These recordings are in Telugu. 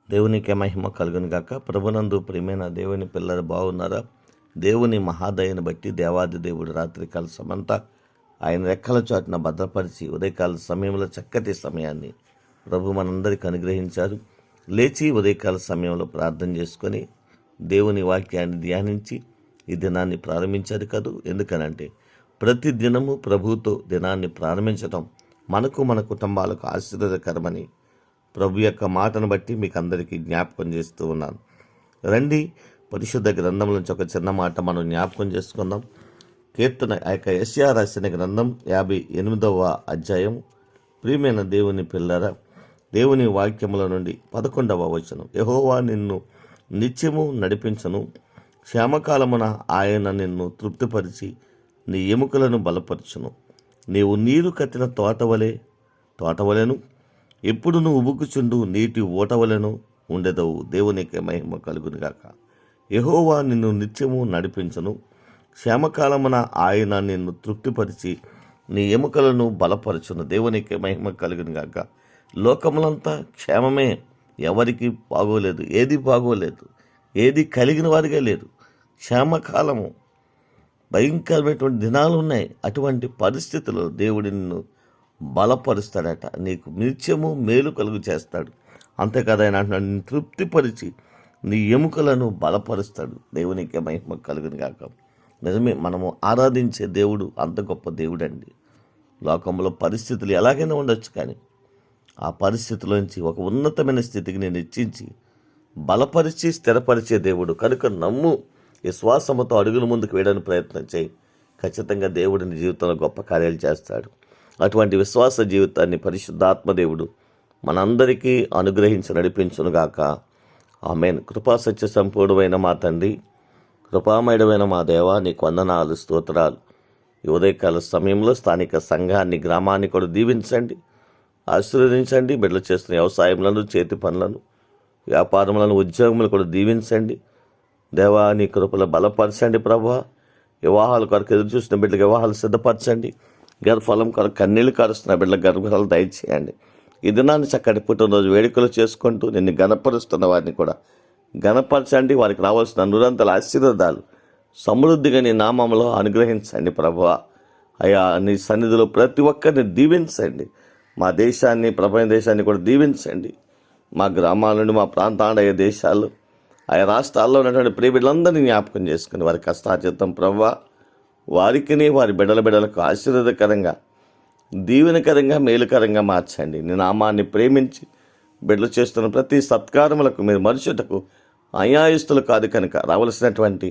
దేవునికే మహిమ కలుగును గాక. ప్రభునందు ప్రియమైన దేవుని పిల్లలు బాగున్నారా? దేవుని మహాదయను బట్టి దేవాది దేవుడు రాత్రికాల సమంతా ఆయన రెక్కల చాటున భద్రపరిచి ఉదయకాల సమయంలో చక్కటి సమయాన్ని ప్రభు మనందరికీ అనుగ్రహించారు. లేచి ఉదయకాల సమయంలో ప్రార్థన చేసుకొని దేవుని వాక్యాన్ని ధ్యానించి ఈ దినాన్ని ప్రారంభించారు కదూ. ఎందుకనంటే ప్రతి దినము ప్రభువుతో దినాన్ని ప్రారంభించడం మనకు మన కుటుంబాలకు ఆశీర్వాదకరమని ప్రభు యొక్క మాటను బట్టి మీకు అందరికీ జ్ఞాపకం చేస్తూ ఉన్నాను. రండి, పరిశుద్ధ గ్రంథం నుంచి ఒక చిన్న మాట మనం జ్ఞాపకం చేసుకుందాం. కీర్తన యెషయా రాసిన గ్రంథం 58వ అధ్యాయం. ప్రియమైన దేవుని పిల్లరా, దేవుని వాక్యముల నుండి 11వ వచనం. యెహోవా నిన్ను నిత్యము నడిపించను, క్షేమకాలమున ఆయన నిన్ను తృప్తిపరిచి నీ ఎముకలను బలపరచును. నీవు నీరు కట్టిన తోటవలెను ఎప్పుడు నువ్వు ఉబుకుచుండు నీటి ఓటవలెను ఉండెదవు. దేవునికి మహిమ కలుగునుగాక. యెహోవా నిన్ను నిత్యము నడిపించను, క్షేమకాలమున ఆయన నిన్ను తృప్తిపరిచి నీ ఎముకలను బలపరచును. దేవునికి మహిమ కలుగునుగాక. లోకములంతా క్షేమమే, ఎవరికి బాగోలేదు, ఏది బాగోలేదు, ఏది కలిగిన వారిగా లేదు. క్షేమకాలము, భయంకరమైనటువంటి దినాలు ఉన్నాయి. అటువంటి పరిస్థితుల్లో దేవుడి నిన్ను బలపరుస్తాడట, నీకు నిత్యము మేలు కలుగు చేస్తాడు. అంతేకాదు ఆయన అంటున్నాడు, నిన్ను తృప్తిపరిచి నీ ఎముకలను బలపరుస్తాడు. దేవునికి మహిమ కలుగును గాక. నిజమే, మనము ఆరాధించే దేవుడు అంత గొప్ప దేవుడు అండి. లోకంలో పరిస్థితులు ఎలాగైనా ఉండొచ్చు, కానీ ఆ పరిస్థితుల్లోంచి ఒక ఉన్నతమైన స్థితికి నేను హెచ్చించి బలపరిచి స్థిరపరిచే దేవుడు కనుక నమ్ము. విశ్వాసముతో అడుగుల ముందుకు వేయడానికి ప్రయత్నం చేయి. ఖచ్చితంగా దేవుడు నీ జీవితంలో గొప్ప కార్యాలు చేస్తాడు. అటువంటి విశ్వాస జీవితాన్ని పరిశుద్ధాత్మ దేవుడు మనందరికీ అనుగ్రహించి నడిపించునుగాక. ఆమేన్. కృపా సత్య సంపూర్ణమైన మా తండ్రి, కృపామయుడమైన మా దేవ, నీకు వందనాలు, స్తోత్రాలు. ఈ ఉదయకాల సమయంలో స్థానిక సంఘాన్ని, గ్రామాన్ని కూడా దీవించండి, ఆశీర్వదించండి. బిడ్డలు చేస్తున్న వ్యవసాయములను, చేతి పనులను, వ్యాపారములను, ఉద్యోగములు కూడా దీవించండి. దేవా, నీ కృపలో బలపరచండి. ప్రభువా, వివాహాల కొరకు ఎదురు చూసిన బిడ్డలకు వివాహాలు సిద్ధపరచండి. గర్భఫలం కొరకు కన్నీళ్లు కారుస్తున్న బిడ్డలకు గర్భఫలం దయచేయండి. ఈ దినాన్ని చక్కటి పుట్టినరోజు వేడుకలు చేసుకుంటూ నిన్ను గణపరుస్తున్న వారిని కూడా గణపరచండి. వారికి రావాల్సిన నిరంతర ఆశీర్వాదాలు సమృద్ధిగా నీ నామంలో అనుగ్రహించండి. ప్రభువా, అయా నీ సన్నిధిలో ప్రతి ఒక్కరిని దీవించండి. మా దేశాన్ని, ప్రపంచ దేశాన్ని కూడా దీవించండి. మా గ్రామాల నుండి మా ప్రాంతాలయ దేశాలు, ఆయా రాష్ట్రాల్లో ఉన్నటువంటి ప్రియ బిడ్డలందరినీ జ్ఞాపకం చేసుకుని వారి కష్టార్జితం ప్రభువా వారికిని వారి బిడ్డలకు ఆశీర్వాదకరంగా, దీవెనకరంగా, మేలుకరంగా మార్చండి. నీ నామాన్ని ప్రేమించి బిడ్డలు చేస్తున్న ప్రతి సత్కారములకు మీరు మనుషులకు అన్యాయస్తులు కాదు కనుక రావలసినటువంటి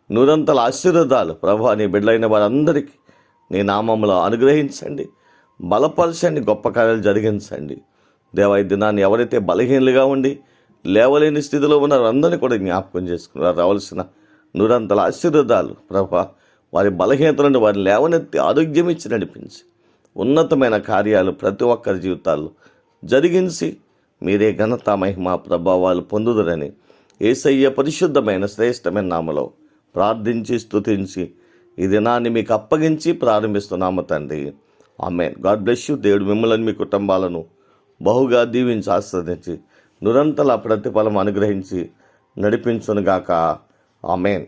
నూరంతల ఆశీర్వాదాలు ప్రభువా నీ బిడ్డలైన వారందరికీ నీ నామంలో అనుగ్రహించండి, బలపరచండి, గొప్ప కార్యాలు జరిగించండి. దేవా, ఈ దినాన్ని ఎవరైతే బలహీనులుగా ఉండి లేవలేని స్థితిలో ఉన్నారో అందరినీ కూడా జ్ఞాపకం చేసుకున్నారు. రావాల్సిన నూరంతల ఆశీర్వాదాలు ప్రభువా వారి బలహీనతలను వారిని లేవనెత్తి ఆరోగ్యం ఇచ్చి నడిపించి ఉన్నతమైన కార్యాలు ప్రతి ఒక్కరి జీవితాల్లో జరిగించి మీరే ఘనత, మహిమ, ప్రభావాలు పొందుదరని యేసయ్య పరిశుద్ధమైన శ్రేష్టమైన నామలో ప్రార్థించి స్తుతించి ఈ దినాన్ని మీకు అప్పగించి ప్రారంభిస్తున్నాము తండ్రి. ఆమేన్. God bless you. దేవుడు మిమ్మల్ని, మీ కుటుంబాలను బహుగా దీవించి ఆస్వాదించి నిరంతర ప్రతిఫలం అనుగ్రహించి నడిపించునుగాక. ఆమేన్.